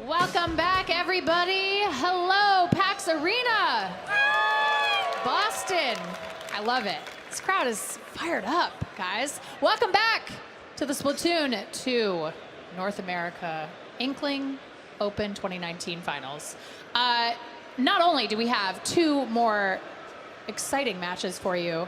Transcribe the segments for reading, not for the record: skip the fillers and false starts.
Welcome back, everybody. Hello, PAX Arena. Boston. I love it. This crowd is fired up, guys. Welcome back to the Splatoon 2 North America Inkling Open 2019 Finals. Not only do we have two more exciting matches for you,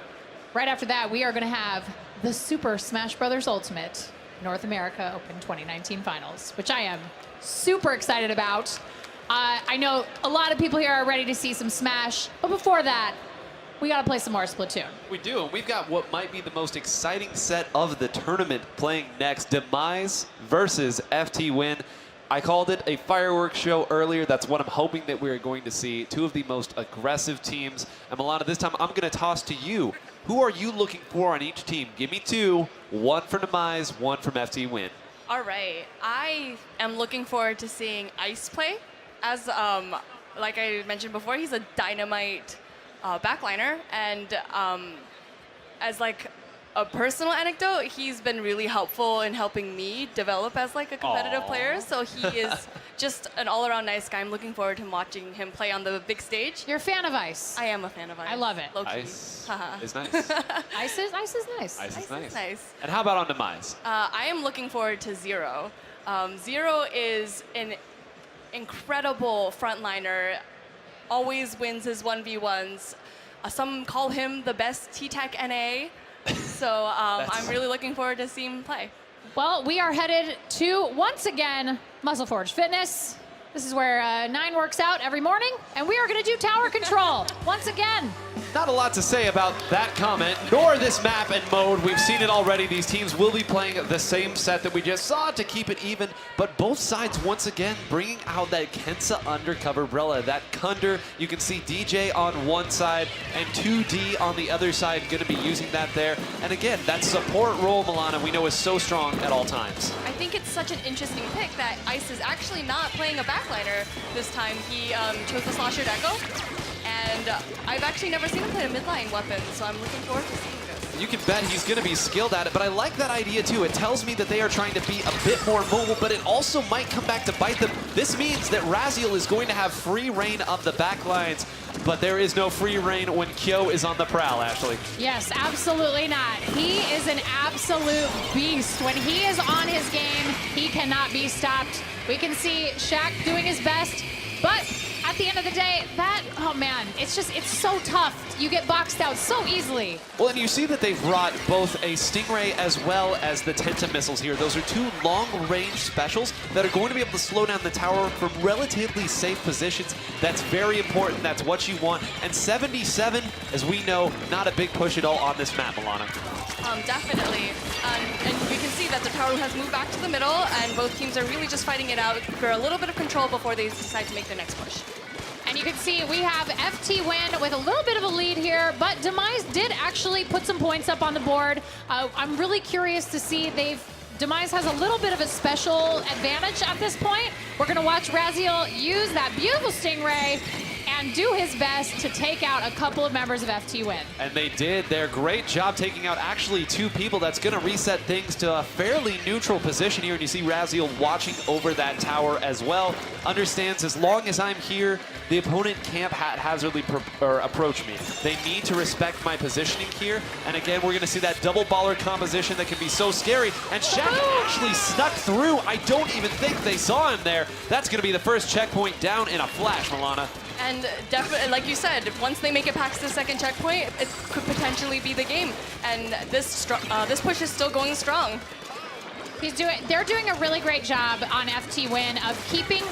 right after that, we are going to have the Super Smash Bros. Ultimate North America Open 2019 Finals, which I am super excited about. I know a lot of people here are ready to see some Smash, but before that, we got to play some more Splatoon. We do, and we've got what might be the most exciting set of the tournament playing next. Demise versus FTWIN. I called it a fireworks show earlier. That's what I'm hoping that we're going to see. Two of the most aggressive teams. And Milana, this time I'm going to toss to you. Who are you looking for on each team? Give me two. One from Demise, one from FTWIN. All right. I am looking forward to seeing Ice play. As like I mentioned before, he's a dynamite backliner. And as like a personal anecdote, he's been really helpful in helping me develop as like a competitive player. So he is just an all-around nice guy. I'm looking forward to watching him play on the big stage. You're a fan of Ice. I am a fan of Ice. I love it. Low-key. Ice is nice. Ice is nice. Ice is nice. Nice. And how about on Demise? I am looking forward to Zero. Zero is an incredible frontliner, always wins his 1v1s. Some call him the best T-Tech NA. So I'm really looking forward to seeing him play. Well, we are headed to, once again, Muscle Forge Fitness. This is where 9 works out every morning, and we are going to do tower control once again. Not a lot to say about that comment, nor this map and mode. We've seen it already. These teams will be playing the same set that we just saw to keep it even, but both sides once again bringing out that Kensa undercover Brella. That Kunder, you can see DJ on one side and 2D on the other side, going to be using that there. And again, that support role, Milana, we know is so strong at all times. I think it's such an interesting pick that Ice is actually not playing a backliner this time. He chose the Slosher Deco. And I've actually never seen him play a midline weapon, so I'm looking forward to seeing this. You can bet he's going to be skilled at it, but I like that idea too. It tells me that they are trying to be a bit more mobile, but it also might come back to bite them. This means that Raziel is going to have free reign of the backlines, but there is no free reign when Kyo is on the prowl, Ashley. Yes, absolutely not. He is an absolute beast. When he is on his game, he cannot be stopped. We can see Shaq doing his best, but at the end of the day, oh man, it's so tough. You get boxed out so easily. Well, and you see that they've brought both a Stingray as well as the Tenta missiles here. Those are two long-range specials that are going to be able to slow down the tower from relatively safe positions. That's very important. That's what you want. And 77, as we know, not a big push at all on this map, Milana. Definitely. And we can see that the tower has moved back to the middle, and both teams are really just fighting it out for a little bit of control before they decide to make their next push. And you can see we have FTWIN with a little bit of a lead here, but Demise did actually put some points up on the board. I'm really curious to see Demise has a little bit of a special advantage at this point. We're going to watch Raziel use that beautiful Stingray and do his best to take out a couple of members of FTWIN. And they did their great job taking out actually two people. That's going to reset things to a fairly neutral position here. And you see Raziel watching over that tower as well. Understands as long as I'm here, the opponent can't haphazardly approach me. They need to respect my positioning here. And again, we're going to see that double baller composition that can be so scary. And Shaq actually snuck through. I don't even think they saw him there. That's going to be the first checkpoint down in a flash, Milana. And definitely, like you said, once they make it past the second checkpoint, it could potentially be the game. And this push is still going strong. They're doing a really great job on FTWIN of keeping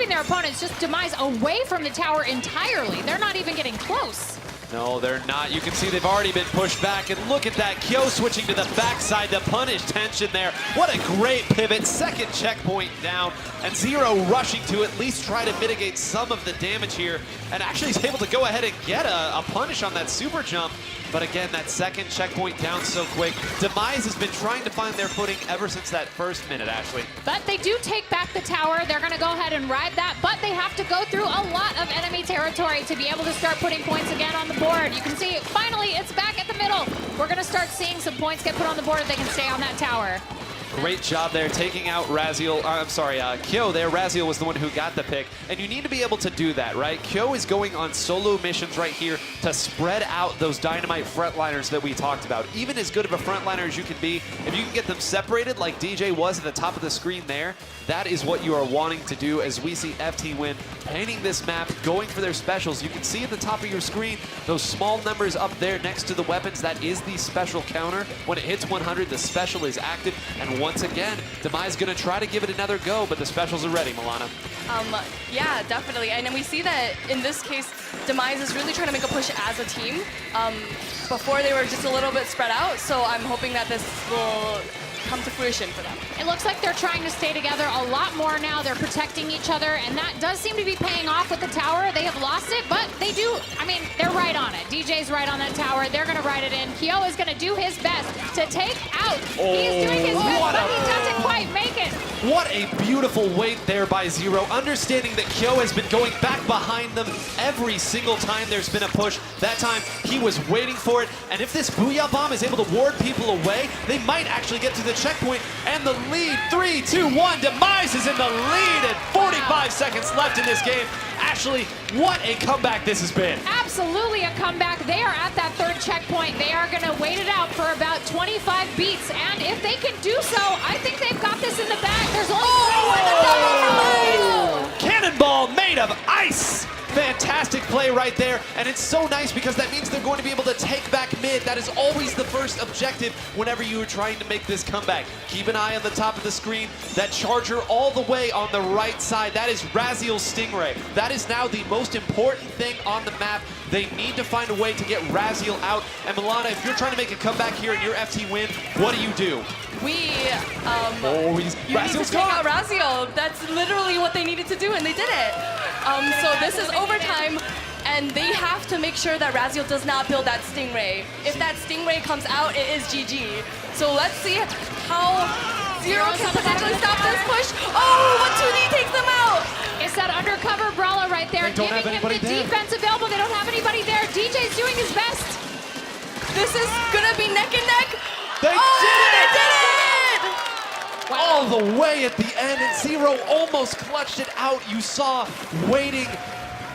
their opponents, just Demise, away from the tower entirely. They're not even getting close. No, they're not. You can see they've already been pushed back. And look at that. Kyo switching to the backside to punish tension there. What a great pivot. Second checkpoint down. And Zero rushing to at least try to mitigate some of the damage here. And actually is able to go ahead and get a punish on that super jump. But again, that second checkpoint down so quick. Demise has been trying to find their footing ever since that first minute, Ashley. But they do take back the tower. They're going to go ahead and ride that. But they have to go through a lot of enemy territory to be able to start putting points again on the board. You can see, finally, it's back at the middle. We're going to start seeing some points get put on the board if they can stay on that tower. Great job there, taking out Raziel. I'm sorry, Kyo there. Raziel was the one who got the pick. And you need to be able to do that, right? Kyo is going on solo missions right here to spread out those dynamite frontliners that we talked about. Even as good of a frontliner as you can be, if you can get them separated like DJ was at the top of the screen there, that is what you are wanting to do as we see FTWIN painting this map, going for their specials. You can see at the top of your screen those small numbers up there next to the weapons. That is the special counter. When it hits 100, the special is active. And once again, Demise going to try to give it another go, but the specials are ready, Milana. Yeah, definitely. And then we see that in this case, Demise is really trying to make a push as a team. Before they were just a little bit spread out, so I'm hoping that this will come to fruition for them. It looks like they're trying to stay together a lot more now. They're protecting each other, and that does seem to be paying off with the tower. They have lost it, but they do, I mean, they're right on it. DJ's right on that tower. They're going to ride it in. Kyo is going to do his best to take out. He's doing his best, but he doesn't quite make it. What a beautiful wait there by Zero, understanding that Kyo has been going back behind them every single time there's been a push. That time, he was waiting for it, and if this Booyah Bomb is able to ward people away, they might actually get to the checkpoint, and the lead, 3, 2, 1, Demise is in the lead, and 45 seconds left in this game. Ashley, what a comeback this has been. Absolutely a comeback. They are at that third checkpoint. They are going to wait it out for about 25 beats, and if they can do so, I think they've got this in the bag. There's only Cannonball made of ice. Fantastic play right there, and it's so nice because that means they're going to be able to take back mid. That is always the first objective whenever you are trying to make this comeback. Keep an eye on the top of the screen. That charger all the way on the right side, that is Raziel's Stingray. That is now the most important thing on the map. They need to find a way to get Raziel out. And Milana, if you're trying to make a comeback here in your FTWIN, what do? You need to Raziel's take out gone. Raziel. That's literally what they needed to do, and they did it. So this is overtime, and they have to make sure that Raziel does not build that Stingray. If that Stingray comes out, it is GG. So let's see how Zero can potentially stop this push. Oh, 1-2D takes them out. It's that undercover Brawler right there, giving him the defense available. They don't have anybody there. DJ's doing his best. This is gonna be neck and neck. They did it! They did it! Wow. All the way at the end, and Zero almost clutched it out. You saw waiting.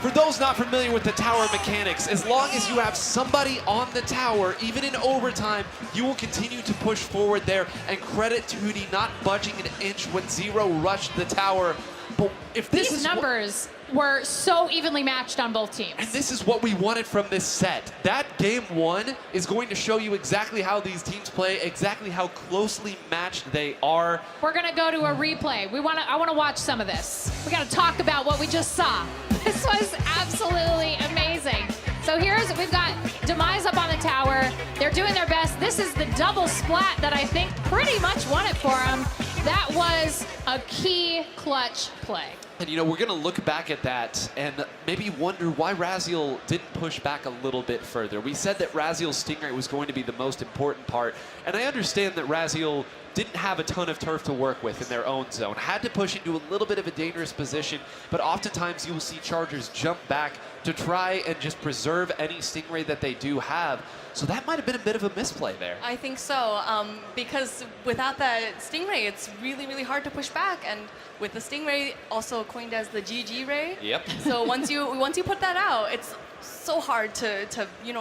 For those not familiar with the tower mechanics, as long as you have somebody on the tower, even in overtime, you will continue to push forward there. And credit to Hootie not budging an inch when Zero rushed the tower. But if this These is numbers were so evenly matched on both teams. and this is what we wanted from this set. That game one is going to show you exactly how these teams play, exactly how closely matched they are. We're gonna go to a replay. I want to watch some of this. We got to talk about what we just saw. This was absolutely amazing. So we've got Demise up on the tower. They're doing their best. This is the double splat that I think pretty much won it for them. That was a key clutch play. And, you know, we're going to look back at that and maybe wonder why Raziel didn't push back a little bit further. We said that Raziel's Stingray was going to be the most important part. And I understand that Raziel didn't have a ton of turf to work with in their own zone. Had to push into a little bit of a dangerous position, but oftentimes you will see Chargers jump back to try and just preserve any Stingray that they do have. So that might have been a bit of a misplay there. I think so, because without that Stingray, it's really, really hard to push back. And with the Stingray, also coined as the GG Ray. Yep. So once you put that out, it's so hard to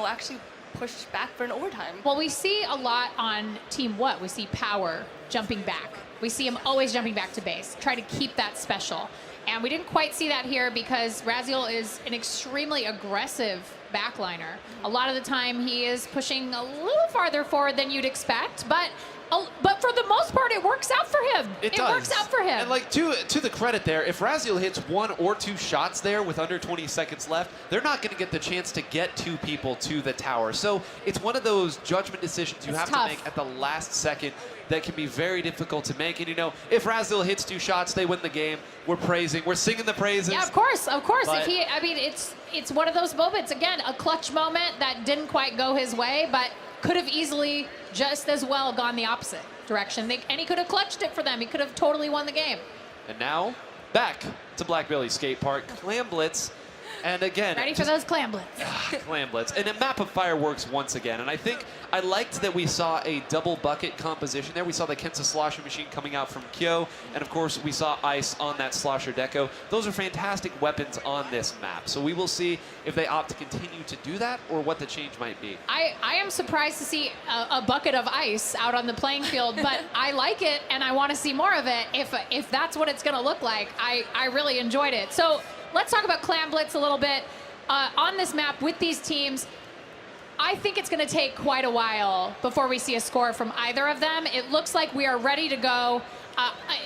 actually push back for an overtime. Well, we see a lot on Team What? We see Power jumping back. We see him always jumping back to base, try to keep that special. And we didn't quite see that here because Raziel is an extremely aggressive backliner. A lot of the time he is pushing a little farther forward than you'd expect, but for the most part, it works out for him. It works out for him. And like to the credit there, if Raziel hits 1 or 2 shots there with under 20 seconds left, they're not going to get the chance to get 2 people to the tower. So it's one of those judgment decisions you have to make at the last second that can be very difficult to make. And, you know, if Raziel hits 2 shots, they win the game. We're singing the praises. Yeah, of course. But It's one of those moments, again, a clutch moment that didn't quite go his way, but could have easily just as well gone the opposite direction. And he could have clutched it for them. He could have totally won the game. And now, back to Black Billy Skate Park. Clam Blitz And again, Ready for those clam blitz. Clam Blitz. And a map of fireworks once again. And I think I liked that we saw a double bucket composition there. We saw the Kensa Slosher machine coming out from Kyo. And of course, we saw Ice on that Slosher Deco. Those are fantastic weapons on this map. So we will see if they opt to continue to do that or what the change might be. I am surprised to see a bucket of ice out on the playing field, but I like it and I want to see more of it. If that's what it's going to look like, I really enjoyed it. So let's talk about Clam Blitz a little bit. On this map with these teams, I think it's going to take quite a while before we see a score from either of them. It looks like we are ready to go.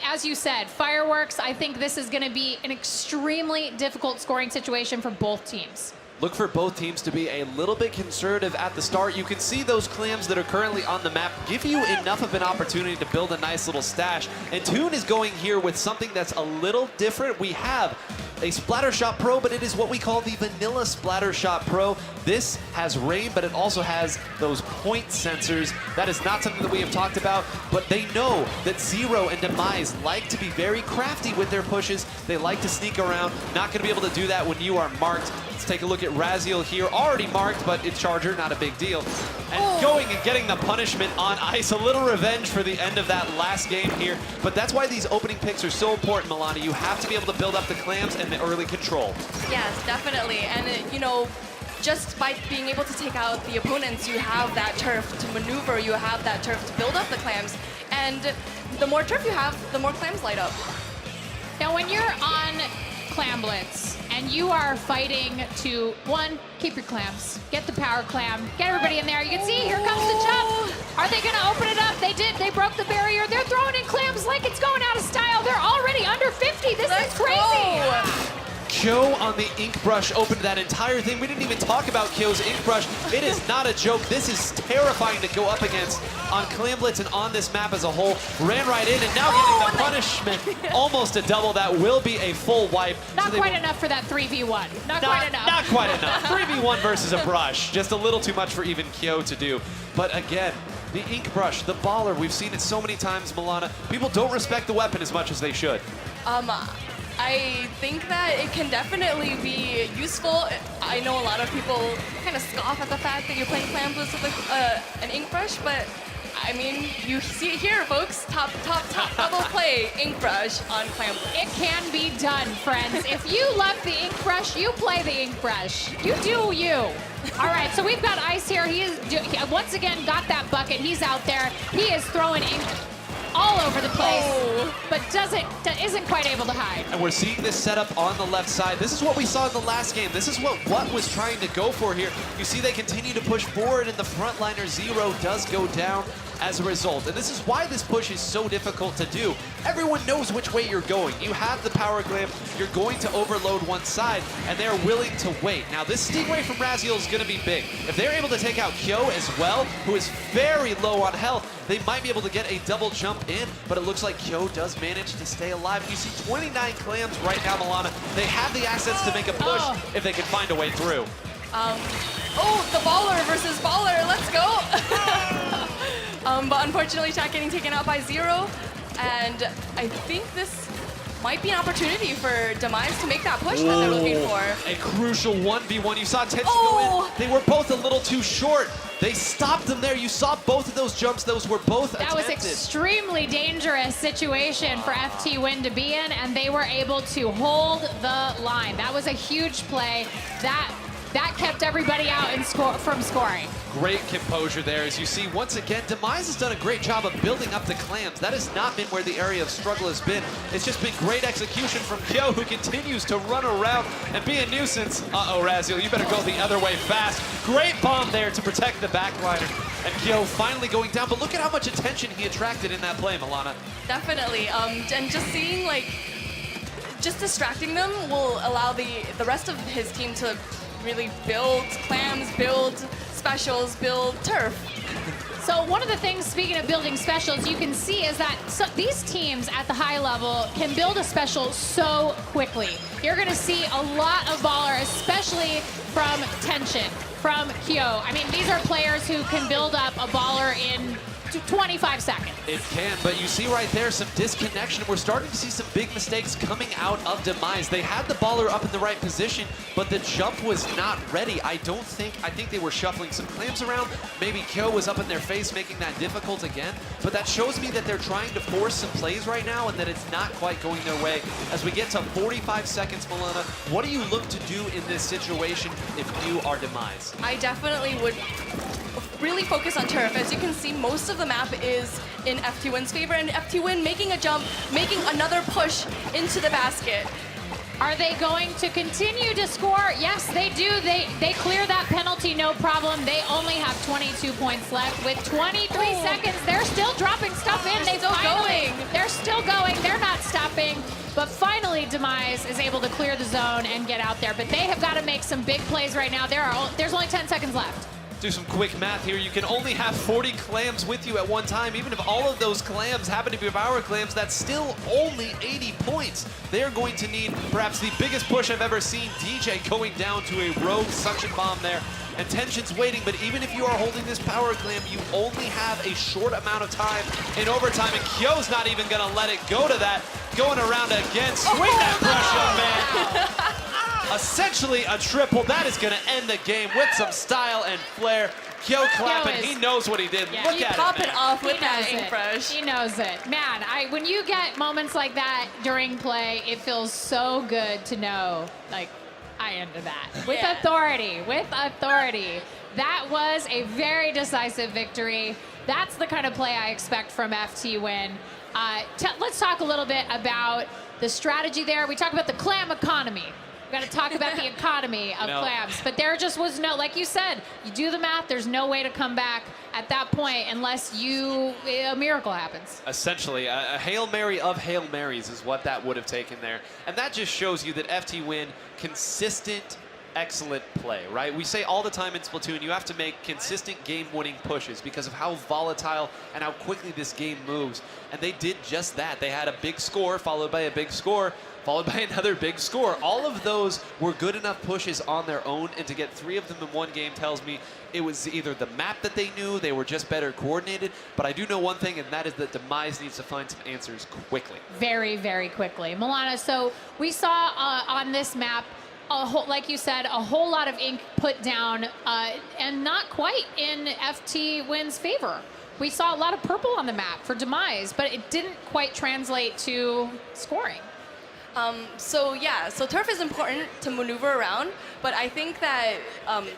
As you said, fireworks, I think this is going to be an extremely difficult scoring situation for both teams. Look for both teams to be a little bit conservative at the start. You can see those clams that are currently on the map give you enough of an opportunity to build a nice little stash. And FTWIN is going here with something that's a little different. We have a Splattershot Pro, but it is what we call the vanilla Splattershot Pro. This has rain, but it also has those point sensors. That is not something that we have talked about, but they know that Zero and Demise like to be very crafty with their pushes. They like to sneak around. Not going to be able to do that when you are marked. Let's take a look at Raziel here, already marked, but it's Charger, not a big deal. And going and getting the punishment on Ice, a little revenge for the end of that last game here. But that's why these opening picks are so important, Milana. You have to be able to build up the clams and the early control. Yes, definitely. And, you know, just by being able to take out the opponents, you have that turf to maneuver, you have that turf to build up the clams. And the more turf you have, the more clams light up. Now, when you're on Clam Blitz and you are fighting to, one, keep your clams, get the power clam, get everybody in there. You can see, here comes the jump. Are they going to open it up? They did. They broke the barrier. They're throwing in clams like it's going out of style. They're already under 50. This is crazy. Kyo on the ink brush opened that entire thing. We didn't even talk about Kyo's ink brush. It is not a joke. This is terrifying to go up against on Clam Blitz and on this map as a whole. Ran right in and now getting the punishment. Almost a double. That will be a full wipe. Not quite enough for that 3v1. Not quite enough. Not quite enough. 3v1 versus a brush. Just a little too much for even Kyo to do. But again, the ink brush, the baller, we've seen it so many times, Milana. People don't respect the weapon as much as they should. I think that it can definitely be useful. I know a lot of people kind of scoff at the fact that you're playing Clam Blitz with an ink brush, but I mean, you see it here, folks. Top double play ink brush on Clam Blitz. It can be done, friends. If you love the ink brush, you play the ink brush. You do you. All right, so we've got Ice here. He once again got that bucket. He's out there. He is throwing ink all over the place, but isn't quite able to hide. And we're seeing this setup on the left side. This is what we saw in the last game. This is what was trying to go for here. You see they continue to push forward, and the frontliner Zero does go down as a result. And this is why this push is so difficult to do. Everyone knows which way you're going. You have the power glam, you're going to overload one side, and they're willing to wait. Now this Stingray from Raziel is gonna be big. If they're able to take out Kyo as well, who is very low on health, they might be able to get a double jump in, but it looks like Kyo does manage to stay alive. You see 29 clams right now, Milana. They have the assets to make a push if they can find a way through. The baller versus baller, let's go. But unfortunately, Shaq getting taken out by Zero. And I think this might be an opportunity for Demise to make that push that they're looking for. A crucial 1v1. You saw Tension go in. They were both a little too short. They stopped them there. You saw both of those jumps. Those were both attempted. That was extremely dangerous situation for FTWIN to be in, and they were able to hold the line. That was a huge play. That kept everybody out from scoring. Great composure there. As you see, once again, Demise has done a great job of building up the clams. That has not been where the area of struggle has been. It's just been great execution from Kyo, who continues to run around and be a nuisance. Uh-oh, Raziel, you better go the other way fast. Great bomb there to protect the backliner. And Kyo finally going down, but look at how much attention he attracted in that play, Milana. Definitely. And just seeing, just distracting them will allow the rest of his team to really build clams, build specials, build turf. So one of the things, speaking of building specials, you can see is that these teams at the high level can build a special so quickly. You're going to see a lot of baller, especially from Tension, from Kyo. I mean, these are players who can build up a baller in 25 seconds. It can, but you see right there some disconnection. We're starting to see some big mistakes coming out of Demise. They had the baller up in the right position, but the jump was not ready. I think they were shuffling some clams around. Maybe Kyo was up in their face, making that difficult again. But that shows me that they're trying to force some plays right now and that it's not quite going their way. As we get to 45 seconds, Milana, what do you look to do in this situation if you are Demise? I definitely would really focus on turf. As you can see, most of the map is in FTWIN's favor, and FTWIN making a jump, making another push into the basket. Are they going to continue to score? Yes, they do. They clear that penalty, no problem. They only have 22 points left. With 23 seconds, they're still dropping stuff in. They're still going. They're still going. They're not stopping. But finally, Demise is able to clear the zone and get out there. But they have got to make some big plays right now. There's only 10 seconds left. Do some quick math here. You can only have 40 clams with you at one time. Even if all of those clams happen to be power clams, that's still only 80 points. They are going to need perhaps the biggest push I've ever seen. DJ going down to a rogue suction bomb there. And tension's waiting, but even if you are holding this power clam, you only have a short amount of time in overtime, and Kyo's not even gonna let it go to that. Going around again, swing that brush, young man. Essentially a triple. That is going to end the game with some style and flair. Kyo clapping. He knows what he did. Yeah. Look He at pop it, it off with that knows ink brush. He knows it. Man, when you get moments like that during play, it feels so good to know, like, I ended that. With authority, with authority. That was a very decisive victory. That's the kind of play I expect from FTWIN. Let's talk a little bit about the strategy there. We talk about the clam economy. We've got to talk about the economy of clams. But there just was no, like you said, you do the math, there's no way to come back at that point unless a miracle happens. Essentially, a Hail Mary of Hail Marys is what that would have taken there. And that just shows you that FTWIN, consistent, excellent play, right? We say all the time in Splatoon, you have to make consistent game-winning pushes because of how volatile and how quickly this game moves. And they did just that. They had a big score, followed by a big score, followed by another big score. All of those were good enough pushes on their own, and to get 3 of them in one game tells me it was either the map that they knew, they were just better coordinated, but I do know one thing, and that is that Demise needs to find some answers quickly. Very, very quickly. Milana, so we saw on this map, like you said, a whole lot of ink put down, and not quite in FTWIN's favor. We saw a lot of purple on the map for Demise, but it didn't quite translate to scoring. So turf is important to maneuver around, but I think that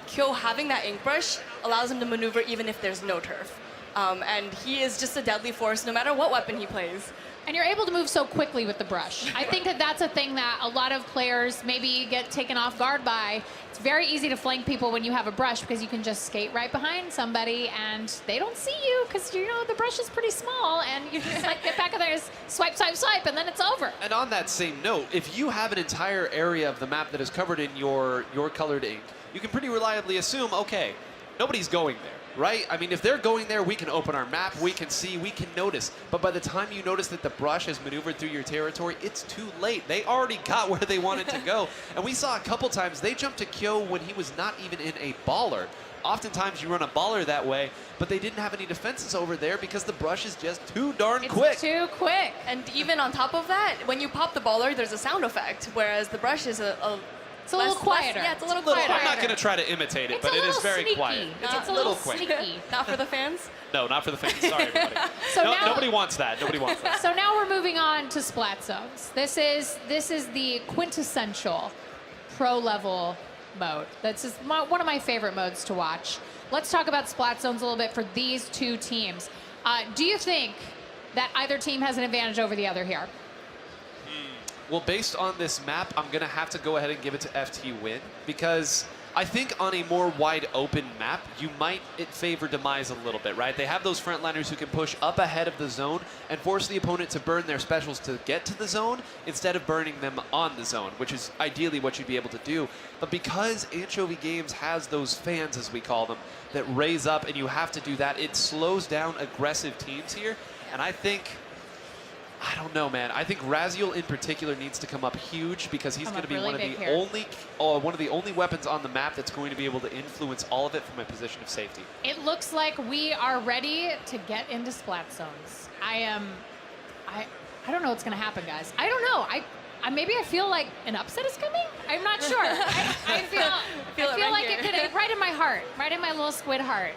Kyo having that ink brush allows him to maneuver even if there's no turf. And he is just a deadly force no matter what weapon he plays. And you're able to move so quickly with the brush. I think that that's a thing that a lot of players maybe get taken off guard by. It's very easy to flank people when you have a brush because you can just skate right behind somebody and they don't see you because, you know, the brush is pretty small and you just like get back in there, swipe, swipe, swipe, and then it's over. And on that same note, if you have an entire area of the map that is covered in your colored ink, you can pretty reliably assume, okay, nobody's going there. Right? I mean, if they're going there, we can open our map, we can see, we can notice. But by the time you notice that the brush has maneuvered through your territory, it's too late. They already got where they wanted to go. And we saw a couple times they jumped to Kyo when he was not even in a baller. Oftentimes you run a baller that way, but they didn't have any defenses over there because the brush is just too darn quick. It's too quick. And even on top of that, when you pop the baller, there's a sound effect, whereas the brush is it's a little quieter. Yeah, it's a little quieter. I'm not going to try to imitate it, but it is very sneaky. quiet. It's a little quick. Sneaky. Not for the fans? No, not for the fans. Sorry, everybody. So now, nobody wants that. Nobody wants that. So now we're moving on to Splat Zones. This is the quintessential pro-level mode. That's just one of my favorite modes to watch. Let's talk about Splat Zones a little bit for these two teams. Do you think that either team has an advantage over the other here? Well, based on this map, I'm going to have to go ahead and give it to FTWIN because I think on a more wide open map, you might favor Demise a little bit, right? They have those frontliners who can push up ahead of the zone and force the opponent to burn their specials to get to the zone instead of burning them on the zone, which is ideally what you'd be able to do. But because Anchovy Games has those fans, as we call them, that raise up and you have to do that, it slows down aggressive teams here. And I think I don't know, man. I think Raziel in particular needs to come up huge because he's going to be really one of big the here. only weapons on the map that's going to be able to influence all of it from a position of safety. It looks like we are ready to get into splat zones. I don't know what's going to happen, guys. I don't know. Maybe I feel like an upset is coming. I'm not sure. I feel like it could, right in my heart, right in my little squid heart.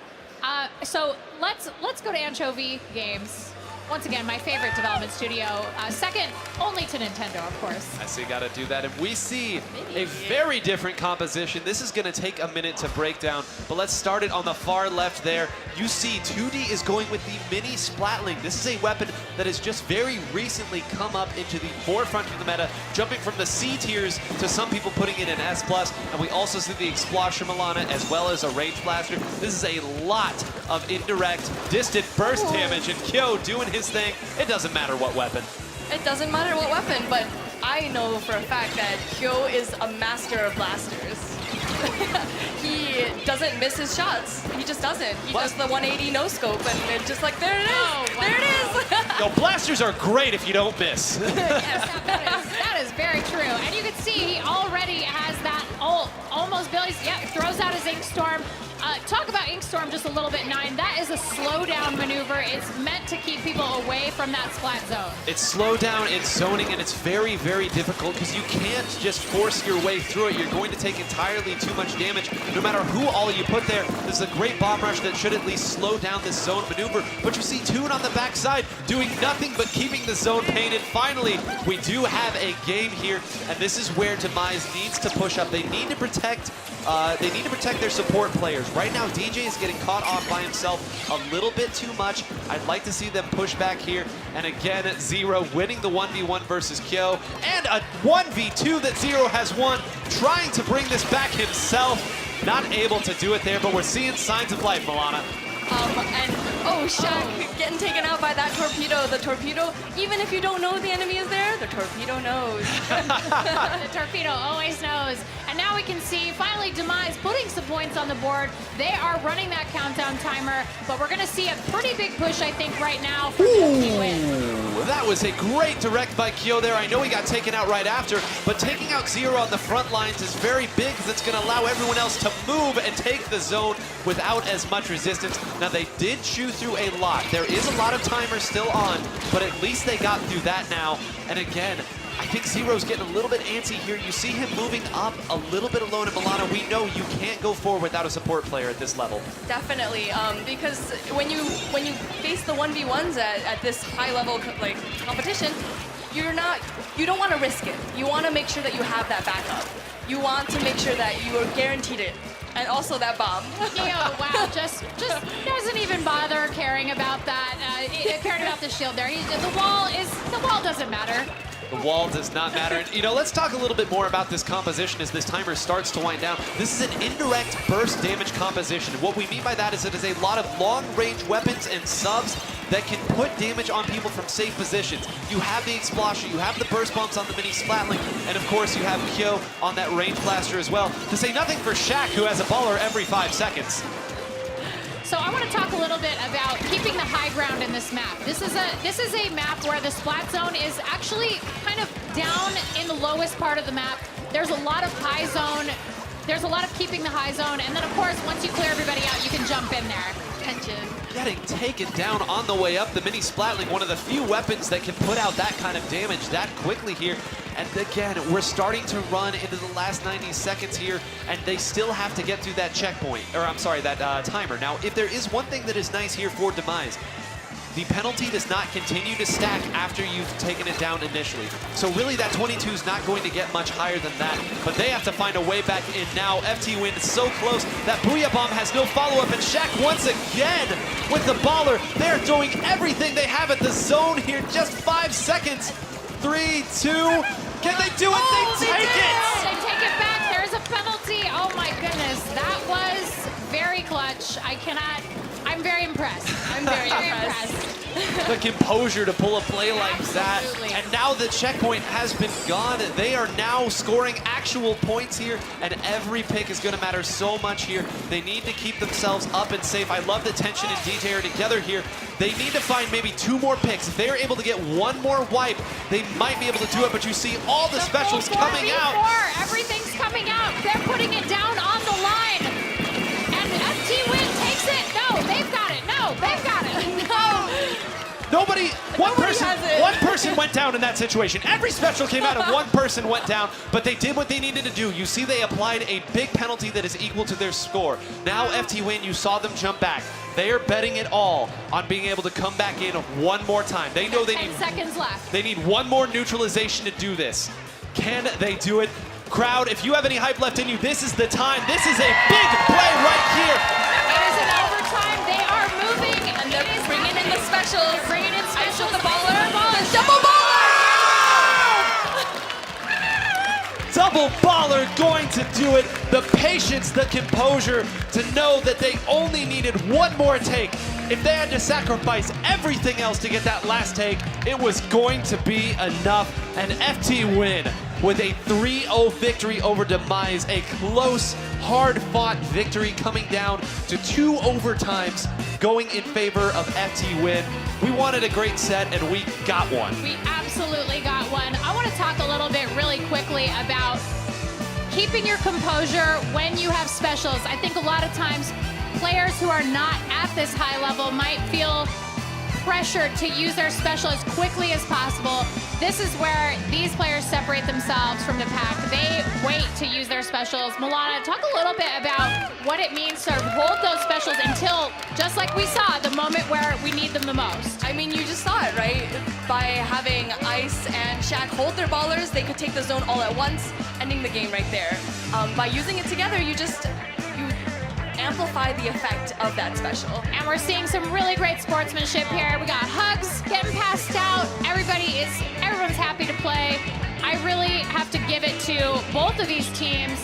So let's go to Anchovy Games. Once again, my favorite development studio, second only to Nintendo, of course. I see, got to do that. And we see a very different composition. This is going to take a minute to break down, but let's start it on the far left there. You see 2D is going with the mini Splatling. This is a weapon that has just very recently come up into the forefront of the meta, jumping from the C tiers to some people putting it in S+. And we also see the Explosion Milana as well as a Rage Blaster. This is a lot of indirect, distant burst damage, and Kyo doing his thing. It doesn't matter what weapon. It doesn't matter what weapon, but I know for a fact that Kyo is a master of blasters. He doesn't miss his shots. He just doesn't. He does the 180 no scope, and it's just like, there it is. Oh, wow. There it is. Yo, blasters are great if you don't miss. Yes, that is very true. And you can see he already has that almost Billy's, throws out his Ink Storm. Talk about Ink Storm just a little bit, Nine. That is a slowdown maneuver. It's meant to keep people away from that splat zone. It's slow down, it's zoning, and it's very, very difficult because you can't just force your way through it. You're going to take entirely too much damage no matter who all you put there. This is a great bomb rush that should at least slow down this zone maneuver. But you see Toon on the backside doing nothing but keeping the zone painted. Finally, we do have a game here, and this is where Demise needs to push up. They need to protect their support players. Right now, DJ is getting caught off by himself a little bit too much. I'd like to see them push back here. And again, Zero winning the 1v1 versus Kyo. And a 1v2 that Zero has won, trying to bring this back himself. Not able to do it there, but we're seeing signs of life, Milana. Shaq getting taken out by that torpedo. The torpedo, even if you don't know the enemy is there, the torpedo knows. The torpedo always knows. And now we can see, finally, Demise putting some points on the board. They are running that countdown timer, but we're going to see a pretty big push, I think, right now for FTWIN. That was a great direct by Kyo there. I know he got taken out right after, but taking out Zero on the front lines is very big because it's going to allow everyone else to move and take the zone without as much resistance. Now, they did chew through a lot. There is a lot of timers still on, but at least they got through that now. And again, I think Zero's getting a little bit antsy here. You see him moving up a little bit alone in Milana. We know you can't go forward without a support player at this level. Definitely, because when you face the 1v1s at this high level competition, you don't want to risk it. You want to make sure that you have that backup. You want to make sure that you are guaranteed it. And also that bomb. Wow, just doesn't even bother caring about that. Caring about the shield there. The wall doesn't matter. The wall does not matter. And, let's talk a little bit more about this composition as this timer starts to wind down. This is an indirect burst damage composition. And what we mean by that is it is a lot of long-range weapons and subs that can put damage on people from safe positions. You have the Explosion, you have the burst bombs on the mini Splatling, and of course you have Kyo on that range blaster as well. To say nothing for Shaq, who has a baller every 5 seconds. So I want to talk a little bit about keeping the high ground in this map. This is a map where the splat zone is actually kind of down in the lowest part of the map. There's a lot of high zone. There's a lot of keeping the high zone. And then, of course, once you clear everybody out, you can jump in there. Tension. Getting taken down on the way up. The mini Splatling, one of the few weapons that can put out that kind of damage that quickly here. And again, we're starting to run into the last 90 seconds here, and they still have to get through that checkpoint, or I'm sorry, that timer. Now, if there is one thing that is nice here for Demise, the penalty does not continue to stack after you've taken it down initially. So really that 22 is not going to get much higher than that, but they have to find a way back in now. FTWIN is so close. That Booyah Bomb has no follow-up, and Shaq once again with the baller. They're throwing everything they have at the zone here. Just 5 seconds. 3, 2, can they do it? They take it! They take it back. There's a penalty. Oh my goodness. That was very clutch. I'm very very impressed. I'm very impressed. The composure to pull a play like Absolutely. that. And now the checkpoint has been gone. They are now scoring actual points here, and every pick is going to matter so much here. They need to keep themselves up and safe. I love the tension and DJ are together here. They need to find maybe 2 more picks. If they're able to get 1 more wipe, they might be able to do it, but you see all the specials coming out. Everything's coming out. They're putting it down on the line. And FTWIN takes it. No, they've got it. No, they've got it. No. Nobody, one has it. person went down in that situation. Every special came out and 1 person went down, but they did what they needed to do. You see they applied a big penalty that is equal to their score. Now FTWIN, you saw them jump back. They are betting it all on being able to come back in 1 more time. They know they 10 need seconds left. They need 1 more neutralization to do this. Can they do it? Crowd, if you have any hype left in you, this is the time. This is a big play right here. It is an overtime. They are moving. And they're bringing in the specials. They're bringing in Ice specials. with the baller. Ice Double baller! Double baller going to do it. The patience, the composure to know that they only needed 1 more take. If they had to sacrifice everything else to get that last take, it was going to be enough. And FTWIN with a 3-0 victory over Demise, a close, hard-fought victory coming down to 2 overtimes going in favor of FTWIN. We wanted a great set, and we got one. We absolutely got one. I want to talk a little bit really quickly about keeping your composure when you have specials. I think a lot of times players who are not at this high level might feel pressured to use their special as quickly as possible. This is where these players separate themselves from the pack. They wait to use their specials. Milana, talk a little bit about what it means to hold those specials until, just like we saw, the moment where we need them the most. I mean, you just saw it, right? By having Ice and Shaq hold their ballers, they could take the zone all at once, ending the game right there. By using it together, you amplify the effect of that special. And we're seeing some really great sportsmanship here. We got hugs getting passed out. Everyone's happy to play. I really have to give it to both of these teams.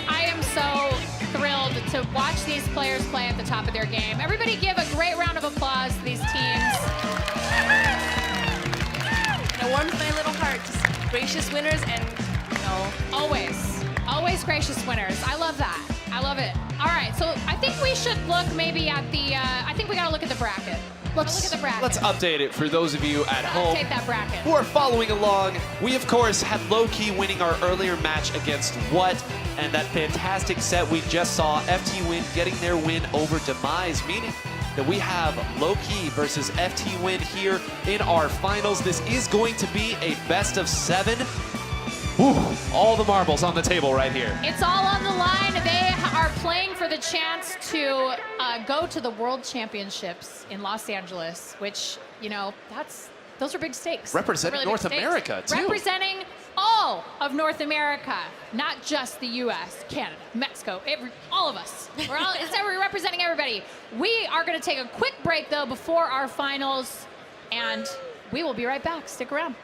I am so thrilled to watch these players play at the top of their game. Everybody give a great round of applause to these teams. It warms my little heart to see gracious winners and, Always gracious winners. I love that. I love it. All right, so I think we should look maybe at the, I think we gotta look at the bracket. Let's look at the bracket. Let's update it for those of you at home Update that bracket. who are following along. We, of course, had Low-Key winning our earlier match against What, and that fantastic set we just saw, FTWIN getting their win over Demise, meaning that we have Low-Key versus FTWIN here in our finals. This is going to be a best of 7. Ooh, all the marbles on the table right here. It's all on the line. They are playing for the chance to go to the World Championships in Los Angeles, which, those are big stakes. Representing Really North big stakes. America, too. Representing all of North America, not just the U.S., Canada, Mexico, all of us. We're representing everybody. We are going to take a quick break, though, before our finals, and we will be right back. Stick around.